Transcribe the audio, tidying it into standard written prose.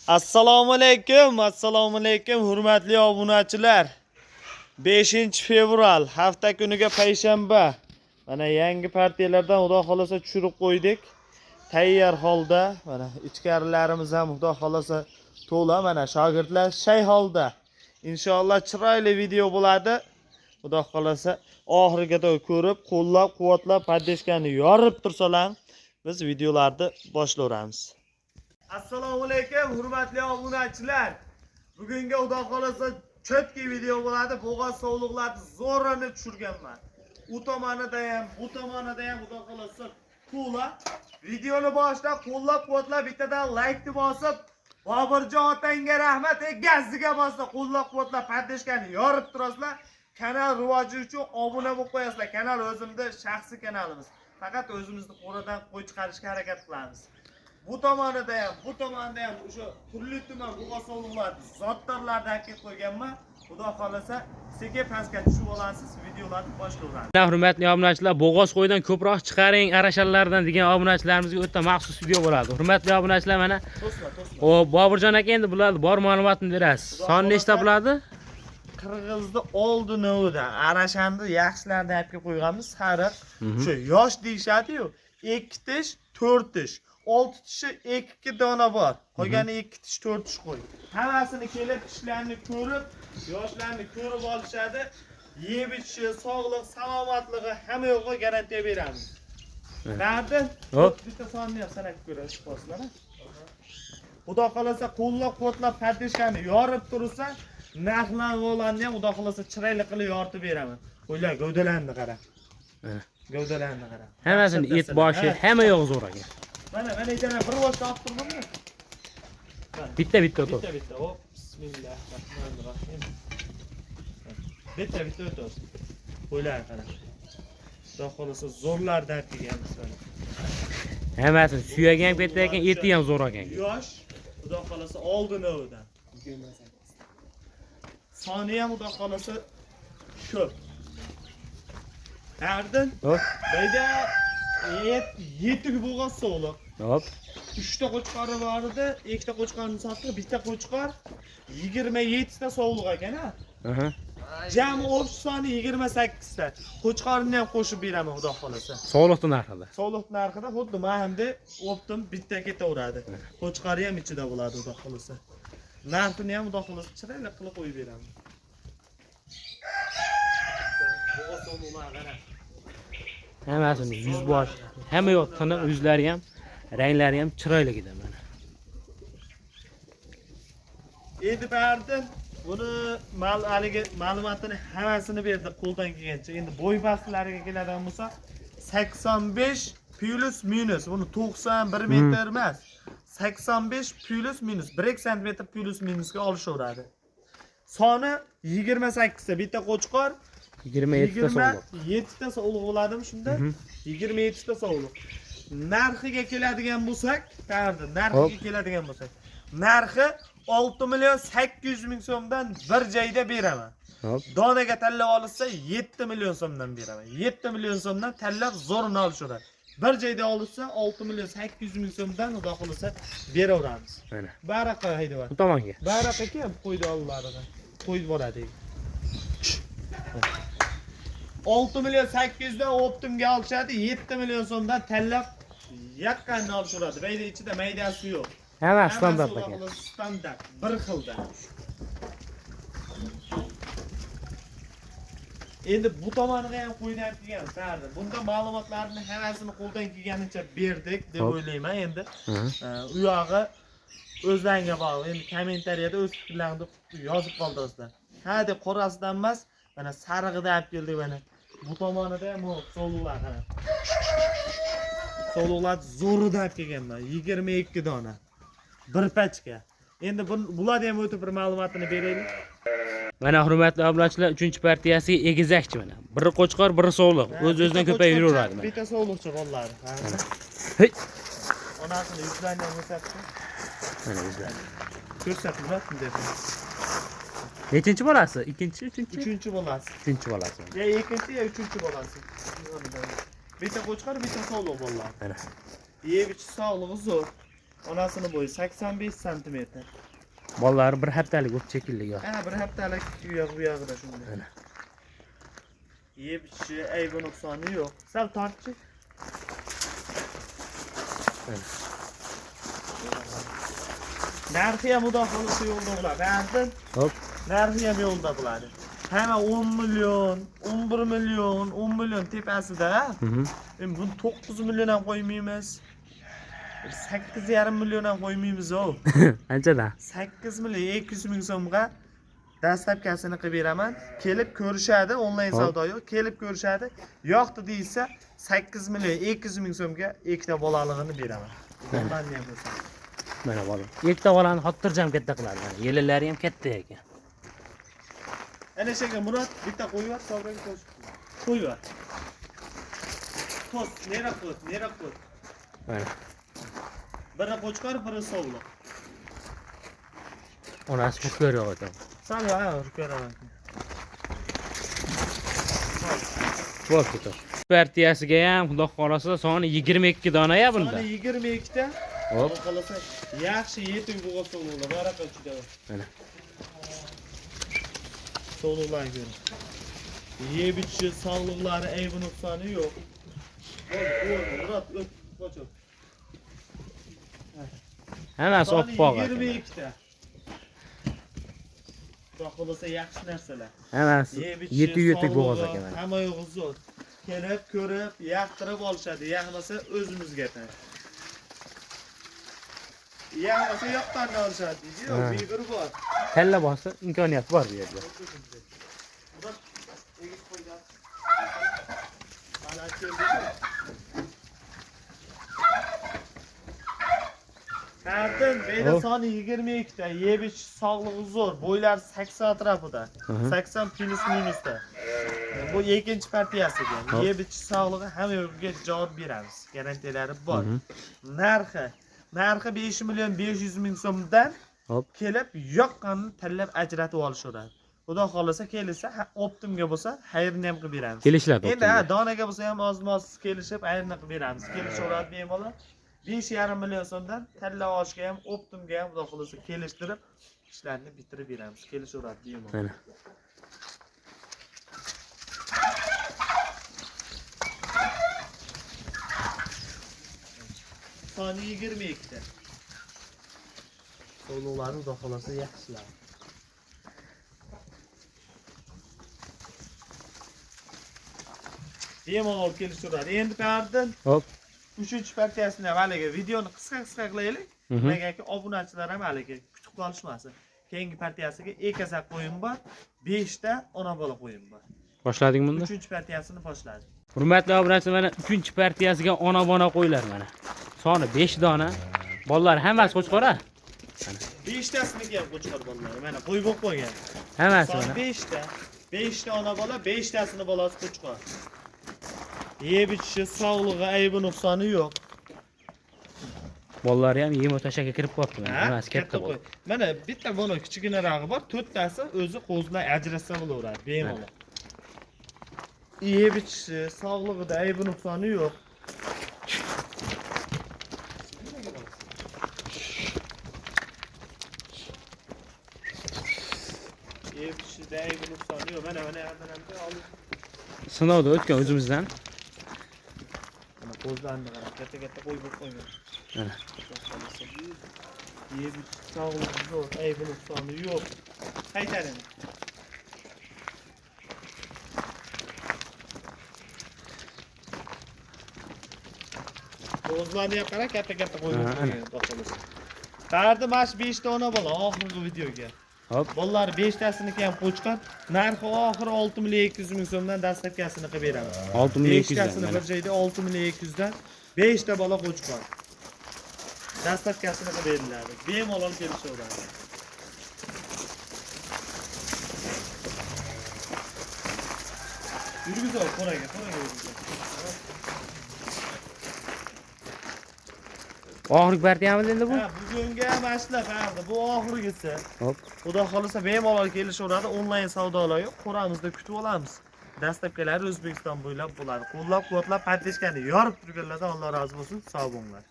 Assalomu alaykum, hurmatli obunachilar. 5-fevral hafta kuniga payshanba. Mana yangi partiyalardan xudo xolasa tushirib qo'ydik. Tayyor holda. Mana ichkarilarimiz ham xudo xolasa to'la. Mana shogirdlar shay holda. Inshaalloh chiroyli video bo'ladi. Xudo xolasa oxirigacha ko'rib, qo'llab-quvvatlab, paddeshkani yorib tursalar, biz videolarni boshlaymiz. Assalomu alaykum, hurmatli obunachilar. Bugungi xudo xolasa cho'tki video bo'ladi. Bo'g'oz sovliqlarni zo'rani tushirganman. U tomonida ham, bu tomonida ham xudo xolasa to'la. Videoni boshlab qo'llab-quvvatlab, bittadan like ni bosib, Bobirjon otangga rahmat, gaziga bosib, qo'llab-quvvatlab, paddeshkani yorib turasizlar. Kanal rivoji uchun obuna bo'lib qo'yasizlar. Kanal o'zimizning shaxsiy kanalimiz. Faqat o'zimizni qo'radan qo'y chiqarishga harakat qilamiz. Bu tomonida ham, bu tomonda ham o'sha turli tuman bo'g'oz sovliqlarni zotdorlarni kelib qo'yganman. Xudo xolasa sekin pastga tushib olasiz, videolarni boshlaymiz. Hurmatli obunachilar, bo'g'oz qo'ydan ko'proq chiqaring arashallardan degan obunachilarimizga o'ta maxsus video bo'ladi. Hurmatli obunachilar, mana hop, Bobirjon aka endi bularni bor ma'lumotini berasiz. Son nechta bo'ladi? Qirg'izni oldinidan arashani yaxshilarni olib qo'yganmiz. Sariq, o'sha yosh deyshadi-yu, 2 tish, 4 tish. 6 tishi 2 dona bor. Qolgani 2 tish 4 tish qo'y. Hammasini kelib tishlarni ko'rib, yoshlarni ko'rib olishadi. Yeb ichishi, sog'lik, salomatligi hamma yo'qqa garantiya beramiz. Qardi? Bitta sonni ham sanab ko'rasiz postlar. Xudo xolasa qo'llab-quvvatlab paddeshkani yorib tursa, narxlarni ham xudo xolasa chiroyli qilib yoritib beraman. Qo'ylar gavdalarni qara. Gavdalarni qara. Hammasini et boshi, hamma yo'q zo'r ekan. Mana yana bir boshqa olib turdimmi? Bitta o'tib. Bitta. Hop, bismillahirrohmanirrohim. Bitta o'tib. Qo'ylar qara. Xudo xolasa zo'rlardan kelganmiz mana. Hammasini suyagan ham ketdi ekan, eti ham zo'r ekan. Yosh, xudo xolasa oldinovidan. Soni ham xudo xolasa ko'p. Ardin? Hop. Bayda 7 bo'g'oz sovliq. Hop. 3 ta qo'chqori bor edi, 2 ta qo'chqorni sotdik, bitta qo'chqor 27 ta sovliq ekan-a. Jami o'z soni 28 ta. Qo'chqorni ham qo'shib beraman xudo xolasa. Sovliqning narxida. Sovliq narxida xuddi men hamda o'ptim, bitta ketaveradi. Qo'chqori ham ichida bo'ladi xudo xolasa. Narxini ham xudo xolasa chiroyli qilib qo'yib beraman. Bo'g'oz sovliqlar qara. Hammasini yuz bosh, hamma yo'q tiniq, yuzlari ham, ranglari ham chiroyli edi mana. Endi berdim. Buni haligi ma'lumotini hammasini berdi qo'ldan kelgancha. Endi bo'y pastlariga keladigan bo'lsa 85 plus minus. Buni 91 metr emas. 85 plus minus 1 sm plus minusga olishaveradi. Soni 28 ta, bitta qo'chqor 27 ta sovliq. 7 ta sovliq bo'ladimi shunda? 27 ta sovliq. Narxiga keladigan bo'lsak, narxiga keladigan bo'lsak, narxi 6 million 800 ming so'mdan bir joyda beraman. Donaga tanlab olsa 7 million so'mdan beraman. 7 million so'mdan tanlab zo'rini olishadi. Bir joyda olsa 6 million 800 ming so'mdan xudo xolasa beraveramiz. Mana. Baraqa haydab. Bu tomonga. Baraqa kim qo'ydi ollariga. Qo'yib boradi. 6 million 800 dan optimga olishadi, 7 million so'mdan tanlab yaqqanni olishadi. Bayda ichida maydasi yo'q. Hamma standart ekan. Standart, bir xilda. Endi bu tomoniga ham qo'ydan kelgan sardi. Bunda ma'lumotlarni hammasini qo'ldan kelganicha berdik deb o'ylayman endi. U yog'i o'zlariga bog'liq. Endi kommentariyada o'z fikrlaringizni yozib qoldiringizlar. Ha deb qorasidan emas, mana sarig'ida olib keldik mana. Bu tomonida ham sovliqlar qara. Sovliqlar zo'rida olib kelganman. 22 dona. Bir pachka. Endi bularni ham o'tib bir ma'lumotini beraylik. Mana hurmatli obunachilar, 3-partiyasiga egizakchi mana. Biri qo'chqor, biri sovliq. O'z-o'zidan ko'payib yuraveradi mana. Bitta sovliqchi qo'llari. Hey. Onasini yuzlarini ham ko'rsatdim. Mana yuzlari. Ko'rsatdim deb. Nechinchi bolasi? Ikkinchi, uchinchi? Uchinchi bolasi. Uchinchi bolasi. Ya ikkinchi, ya uchinchi bolasi. Bitta qo'chqor, bitta sovliq bolalar. Mana. Yeb ichi sog'lig'i zo'r. Onasini bo'yi 85 cm. Bolalari bir haftalik o'tib chekildi yo. Ha, bir haftalik bu yog'ida shunday. Mana. Yeb ichishi, aybi nuqsoni yo'q. Sal tortchi. Narxi ham xudo xolisi yo'lda bo'ladi. Ba'zan Hop. narxi ham yo'lda bo'ladi. Hamma 10 million, 11 million, 10 million tepasida. Endi buni 9 million ham qo'ymaymiz. 8,5 million ham qo'ymaymiz o. Qanchadan? 8 million 200 ming so'mga dastlabkasini qilib beraman. Kelib ko'rishadi, onlayn savdo yo'q. Kelib ko'rishadi. Yo'qdi deysa 8 million 200 ming so'mga ikkita bolaligini beraman. Bundan ne bo'lsa. Mana bola. Ikkita bolani xotirjam katta qiladi. Mana yelilari ham katta ekan. Ana shunga Murat bitta qo'yib yubor, savdoga qo'shib. Qo'yib yubor. Qo'y, nera qo'y. Mana. Biri qo'chqor, biri sovliq. Onasi bu ko'ryapti ekan. Sal va ko'raman. Bor ketar. Partiyasiga ham xudo xolasa soni 22 dona ya bunda. Soni 22 ta. Hop. Xudo xolasa yaxshi yetuk bo'lsa bo'ladi. Baraka juda. Mana. Sovliqlar ko'ring. Yeb ichishi, sog'liqlari aybi nuqsoni yo'q. Murat o't qo'chib. Hammasi oppoq. 22 ta. Xudo xolasa yaxshi narsalar. Hammasi yetuk bo'g'oz ekan. Hamma yo'g'i zo'r. Kelib, ko'rib, yaqtirib olishadi. Yaxmasa o'zimizga tan. Yaxmasa yoqdan olishadi, deydi-ku, bibir bor. Talla bossa imkoniyat bor bu yerda. Kartın beyde soni 22 ta, yeb ichish sog'lig'i zo'r, bo'ylar 80 atrofida. 80 plus minusda. Bu ikkinchi partiyasi ekan. Yeb ichish sog'lig'i hamma yo'lga javob beramiz. Garantiyalari bor. Narxi 5 million 500 ming so'mdan kelib yoqqanini tanlab ajratib olishadi. Xudo xolasa kelsa, optimga bo'lsa, xayrni ham qilib beramiz. Kelishlar. Endi donaga bo'lsa ham oz-moz kelishib, xayrni qilib beramiz. Kelishaveradi bemalol. 5,5 million so'mdan tanlab olishga ham, optimga ham xudo xolasa kelishtirib, ishlarni bitirib beramiz. Kelishaveradi bemalol. Mana. Soni 22 ta. Sovliqlarni xudo xolasa yaxshilar. Bemalol kelishaveradi. Endi qardim. Hop. 3-partiyasini ham haliga videoni qisqa qilaylik. Negaki obunachilar ham haliga kutib qolishmasin. Keyingi partiyasiga ekazak qo'yim bor, 5 ta ona bola qo'yim bor. Boshladingmi bunda? 3-partiyasini boshladik. Hurmatli obunachilar, mana 3-partiyasiga ona bona qo'ylar mana. Soni 5 dona. Bolalar hammasi qo'chqora. 5 tasini ham qo'chqor bolalar. Mana qo'yib qo'ygan. Hammasi Soni mana. 5 ta. 5 ta ona bola, 5 tasini bolasi qo'chqor. Yeb ichishi, sog'lig'i, aybi nuqsoni yo'q. Bolalar ham yem o'tashga kirib qolibdi mana. Hammasi katta bo'ldi. Mana bitta bola kichkinarog'i bor, 4 tasi o'zi qo'zlar ajratsa bo'laveradi, bemalol. Yeb ichishi, sog'lig'ida aybi nuqsoni yo'q. Yeb ichishida aybi nuqsoni yo'q. Mana olib. Sinovda o'tgan o'zimizdan. Qo'zlarni qarab, katta qo'yib qo'ygan. Mana. Yeb sog'lig'i zo'r, aybi nuqsoni yo'q. Qaytaring. Qo'zlarni ham qarab, katta qo'yib qo'ygan, xolos. Qardim ash 5 ta ona bola oxirgi videoga. Hop. Bolalar 5 tasiniki ham qo'chqor. Narxi oxiri 6 million 200 ming so'mdan dastlabkasini qilib beramiz. 6 million 200 5 tasini bir joyda 6 million 200 dan 5 ta bola qo'chqor. Dastlabkasini qilib beriladi. Bemalol kelishaveradi. Yurgizov, qo'raga yurgizov. Oxirgi partiyamiz endi bu? Ha, bugunga mashla qardi. Bu oxirgisi. Hop. Xudo xolasa bemalol kelishaveradi. Onlayn savdolar yo'q. Qo'ramizda kutib olamiz. Dastlabkilari O'zbekiston bo'ylab bo'ladi. Qo'llab-quvvatlab, partishkani yorib turganlardan Alloh rozi bo'lsin. Sog' bo'linglar.